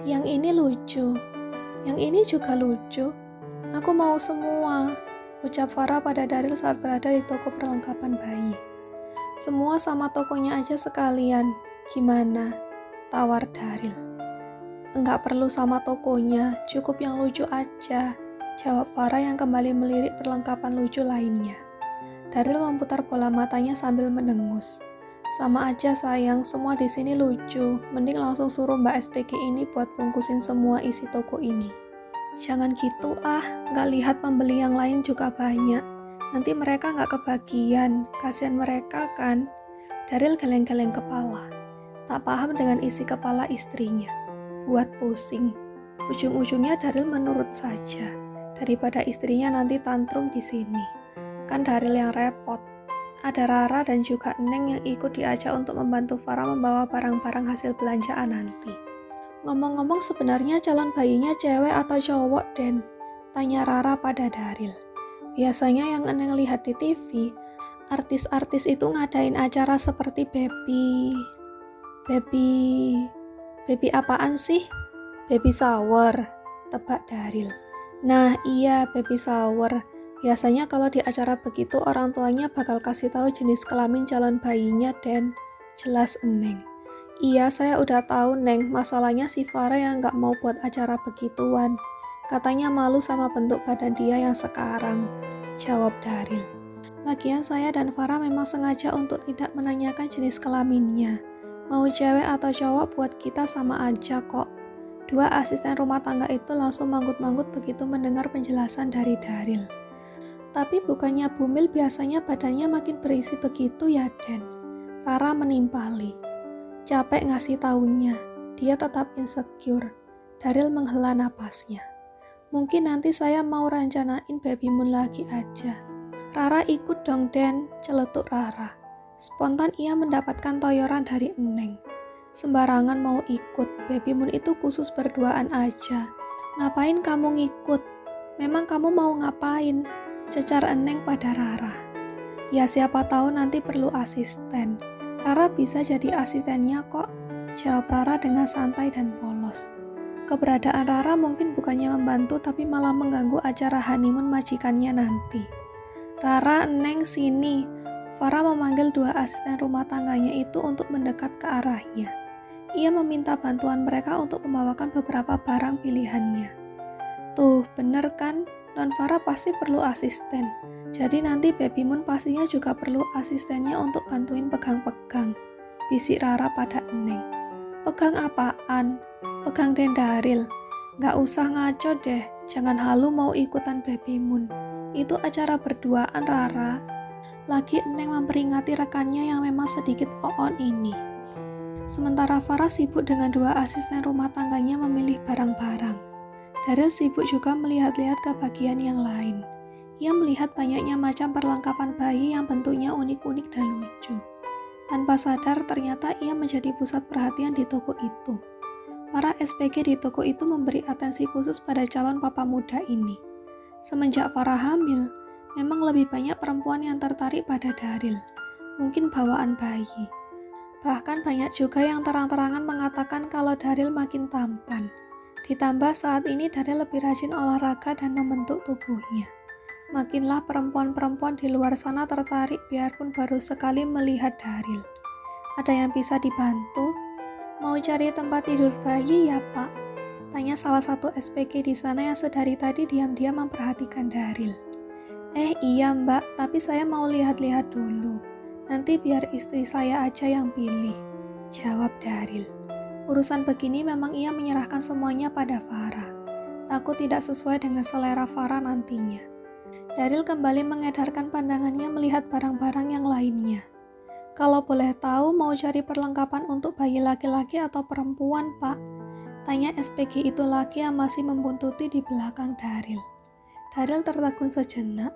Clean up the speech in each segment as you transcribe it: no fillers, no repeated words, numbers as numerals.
Yang ini lucu, yang ini juga lucu. Aku mau semua, ucap Farah pada Daryl saat berada di toko perlengkapan bayi. Semua sama tokonya aja sekalian, gimana? Tawar Daryl. Enggak perlu sama tokonya, cukup yang lucu aja, jawab Farah yang kembali melirik perlengkapan lucu lainnya. Daryl memutar bola matanya sambil mendengus. Sama aja sayang, semua di sini lucu. Mending langsung suruh Mbak SPG ini buat bungkusin semua isi toko ini. Jangan gitu nggak lihat pembeli yang lain juga banyak. Nanti mereka nggak kebagian, kasihan mereka kan. Daryl geleng-geleng kepala. Tak paham dengan isi kepala istrinya. Buat pusing. Ujung-ujungnya Daryl menurut saja. Daripada istrinya nanti tantrum di sini. Kan Daryl yang repot. Ada Rara dan juga Neng yang ikut diajak untuk membantu Farah membawa barang-barang hasil belanjaan nanti. Ngomong-ngomong sebenarnya calon bayinya cewek atau cowok, Den? Tanya Rara pada Daryl. Biasanya yang Neng lihat di TV, artis-artis itu ngadain acara seperti baby apaan sih? Baby shower, tebak Daryl. Nah iya, baby shower. Biasanya kalau di acara begitu orang tuanya bakal kasih tahu jenis kelamin calon bayinya, Den. Jelas Neng. Iya, saya udah tahu Neng, masalahnya si Farah yang gak mau buat acara begituan. Katanya malu sama bentuk badan dia yang sekarang, jawab Daryl. Lagian saya dan Farah memang sengaja untuk tidak menanyakan jenis kelaminnya. Mau cewek atau cowok buat kita sama aja kok. Dua asisten rumah tangga itu langsung manggut-manggut begitu mendengar penjelasan dari Daryl. Tapi bukannya Bumil biasanya badannya makin berisi begitu ya, Den? Rara menimpali. Capek ngasih taunya, dia tetap insecure. Daryl menghela napasnya. Mungkin nanti saya mau rencanain baby moon lagi aja. Rara ikut dong, Den, celetuk Rara. Spontan ia mendapatkan toyoran dari Neng. Sembarangan mau ikut, baby moon itu khusus berduaan aja. Ngapain kamu ngikut? Memang kamu mau ngapain? Cecar Neng pada Rara. Ya siapa tahu nanti perlu asisten. Rara bisa jadi asistennya kok, jawab Rara dengan santai dan polos. Keberadaan Rara mungkin bukannya membantu tapi malah mengganggu acara honeymoon majikannya nanti. Rara, Neng sini. Farah memanggil dua asisten rumah tangganya itu untuk mendekat ke arahnya. Ia meminta bantuan mereka untuk membawakan beberapa barang pilihannya. Tuh, bener kan? Non Farah pasti perlu asisten. Jadi nanti baby moon pastinya juga perlu asistennya untuk bantuin pegang-pegang. Bisik Rara pada Neng. Pegang apaan? Pegang Den Daryl. Gak usah ngaco deh, jangan halu mau ikutan baby moon. Itu acara berduaan Rara. Lagi Neng memperingati rekannya yang memang sedikit on ini. Sementara Farah sibuk dengan dua asisten rumah tangganya memilih barang-barang. Daryl sibuk juga melihat-lihat ke bagian yang lain. Ia melihat banyaknya macam perlengkapan bayi yang bentuknya unik-unik dan lucu. Tanpa sadar ternyata ia menjadi pusat perhatian di toko itu. Para SPG di toko itu memberi atensi khusus pada calon papa muda ini. Semenjak Farah hamil, memang lebih banyak perempuan yang tertarik pada Daryl. Mungkin bawaan bayi. Bahkan banyak juga yang terang-terangan mengatakan kalau Daryl makin tampan. Ditambah saat ini Daryl lebih rajin olahraga dan membentuk tubuhnya. Makinlah perempuan-perempuan di luar sana tertarik biarpun baru sekali melihat Daryl. Ada yang bisa dibantu? Mau cari tempat tidur bayi ya Pak? Tanya salah satu SPG di sana yang sedari tadi diam-diam memperhatikan Daryl. Iya Mbak, tapi saya mau lihat-lihat dulu. Nanti biar istri saya aja yang pilih, jawab Daryl. Urusan begini memang ia menyerahkan semuanya pada Farah. Takut tidak sesuai dengan selera Farah nantinya. Daryl kembali mengedarkan pandangannya melihat barang-barang yang lainnya. Kalau boleh tahu mau cari perlengkapan untuk bayi laki-laki atau perempuan, Pak? Tanya SPG itu lagi yang masih membuntuti di belakang Daryl. Daryl tertegun sejenak.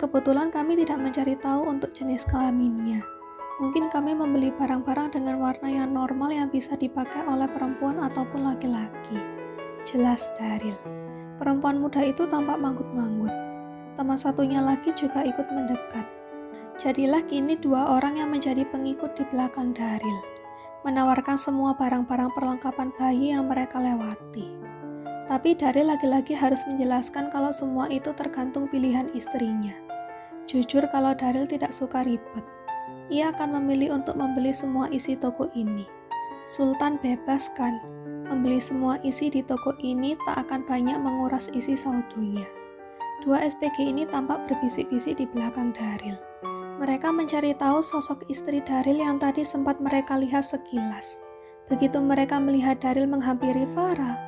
Kebetulan kami tidak mencari tahu untuk jenis kelaminnya. Mungkin kami membeli barang-barang dengan warna yang normal yang bisa dipakai oleh perempuan ataupun laki-laki. Jelas Daryl. Perempuan muda itu tampak manggut-manggut. Teman satunya lagi juga ikut mendekat. Jadilah kini dua orang yang menjadi pengikut di belakang Daryl, menawarkan semua barang-barang perlengkapan bayi yang mereka lewati. Tapi Daryl lagi-lagi harus menjelaskan kalau semua itu tergantung pilihan istrinya. Jujur kalau Daryl tidak suka ribet. Ia akan memilih untuk membeli semua isi toko ini. Sultan bebas kan? Membeli semua isi di toko ini tak akan banyak menguras isi saldonya. Dua SPG ini tampak berbisik-bisik di belakang Daryl. Mereka mencari tahu sosok istri Daryl yang tadi sempat mereka lihat sekilas. Begitu mereka melihat Daryl menghampiri Farah,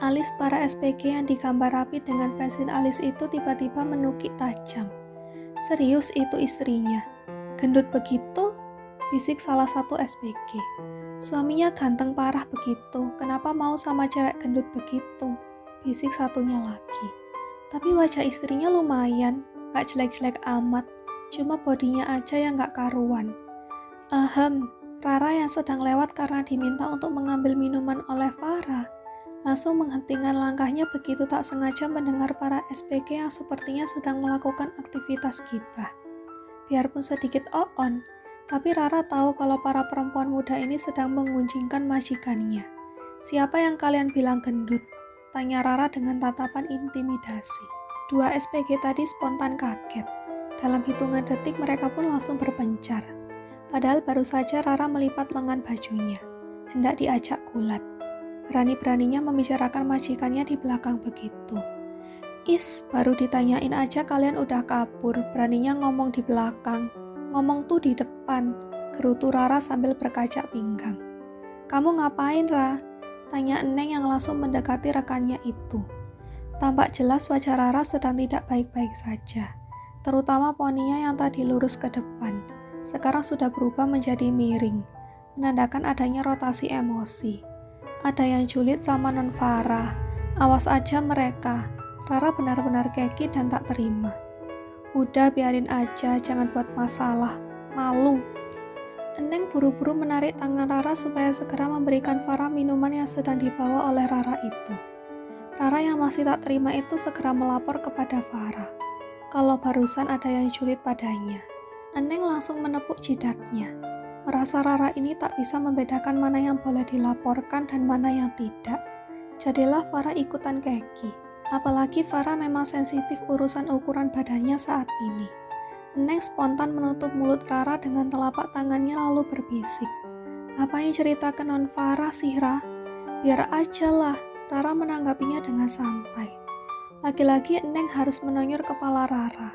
alis para SPG yang digambar rapi dengan pensil alis itu tiba-tiba menukik tajam. Serius itu istrinya? Gendut begitu? Bisik salah satu SPG. Suaminya ganteng parah begitu, kenapa mau sama cewek gendut begitu? Bisik satunya lagi. Tapi wajah istrinya lumayan, gak jelek-jelek amat, cuma bodinya aja yang gak karuan. Rara yang sedang lewat karena diminta untuk mengambil minuman oleh Farah, langsung menghentikan langkahnya begitu tak sengaja mendengar para SPG yang sepertinya sedang melakukan aktivitas gibah. Biarpun sedikit on, tapi Rara tahu kalau para perempuan muda ini sedang mengunjingkan majikannya. Siapa yang kalian bilang gendut? Tanya Rara dengan tatapan intimidasi. Dua SPG tadi spontan kaget. Dalam hitungan detik mereka pun langsung berpencar. Padahal baru saja Rara melipat lengan bajunya. Hendak diajak gulat. Berani-beraninya membicarakan majikannya di belakang begitu. Baru ditanyain aja kalian udah kabur, beraninya ngomong di belakang. Ngomong tuh di depan, gerutu Rara sambil berkaca pinggang. Kamu ngapain, Ra? Tanya Eneng yang langsung mendekati rekannya itu. Tampak jelas wajah Rara sedang tidak baik-baik saja. Terutama poninya yang tadi lurus ke depan. Sekarang sudah berubah menjadi miring, menandakan adanya rotasi emosi. Ada yang julid sama non Farah. Awas aja mereka. Rara benar-benar keki dan tak terima. Udah biarin aja, jangan buat masalah. Malu. Eneng buru-buru menarik tangan Rara supaya segera memberikan Farah minuman yang sedang dibawa oleh Rara itu. Rara yang masih tak terima itu segera melapor kepada Farah kalau barusan ada yang julid padanya. Eneng langsung menepuk jidatnya. Merasa Rara ini tak bisa membedakan mana yang boleh dilaporkan dan mana yang tidak. Jadilah Farah ikutan keki. Apalagi Farah memang sensitif urusan ukuran badannya saat ini. Eneng spontan menutup mulut Rara dengan telapak tangannya lalu berbisik. Ngapain cerita ke non Farah sih, Ra? Biar aja lah, Rara menanggapinya dengan santai. Lagi-lagi Eneng harus menonyor kepala Rara,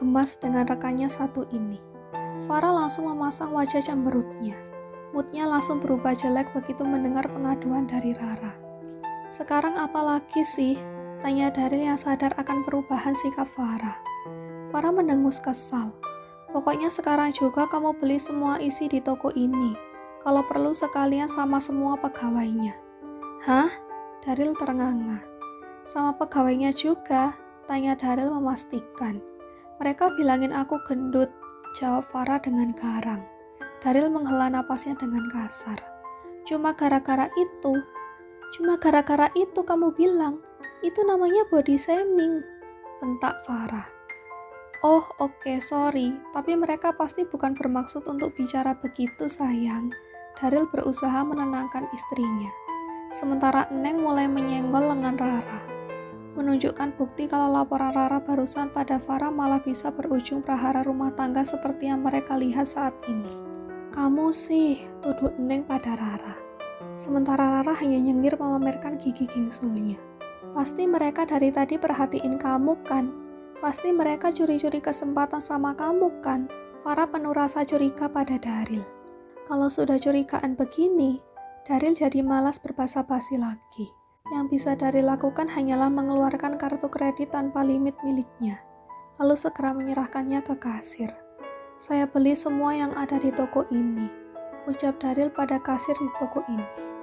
gemas dengan rekannya satu ini. Farah langsung memasang wajah cemberutnya. Moodnya langsung berubah jelek begitu mendengar pengaduan dari Rara. Sekarang apa lagi sih? Tanya Daryl yang sadar akan perubahan sikap Farah. Farah mendengus kesal. Pokoknya sekarang juga kamu beli semua isi di toko ini. Kalau perlu sekalian sama semua pegawainya. Hah? Daryl terengah-engah. Sama pegawainya juga? Tanya Daryl memastikan. Mereka bilangin aku gendut, jawab Farah dengan garang. Daryl menghela napasnya dengan kasar. Cuma gara-gara itu kamu bilang. Itu namanya body shaming, bentak Farah. Oh oke, sorry, tapi mereka pasti bukan bermaksud untuk bicara begitu sayang. Daryl berusaha menenangkan istrinya. Sementara Eneng mulai menyenggol lengan Rara. Menunjukkan bukti kalau laporan Rara barusan pada Farah malah bisa berujung prahara rumah tangga seperti yang mereka lihat saat ini. Kamu sih, tuduh Eneng pada Rara. Sementara Rara hanya nyengir memamerkan gigi gingsulnya. Pasti mereka dari tadi perhatiin kamu kan? Pasti mereka curi-curi kesempatan sama kamu kan? Farah penuh rasa curiga pada Daryl. Kalau sudah curigaan begini, Daryl jadi malas berbasa-basi lagi. Yang bisa Daryl lakukan hanyalah mengeluarkan kartu kredit tanpa limit miliknya, lalu segera menyerahkannya ke kasir. Saya beli semua yang ada di toko ini, ucap Daryl pada kasir di toko ini.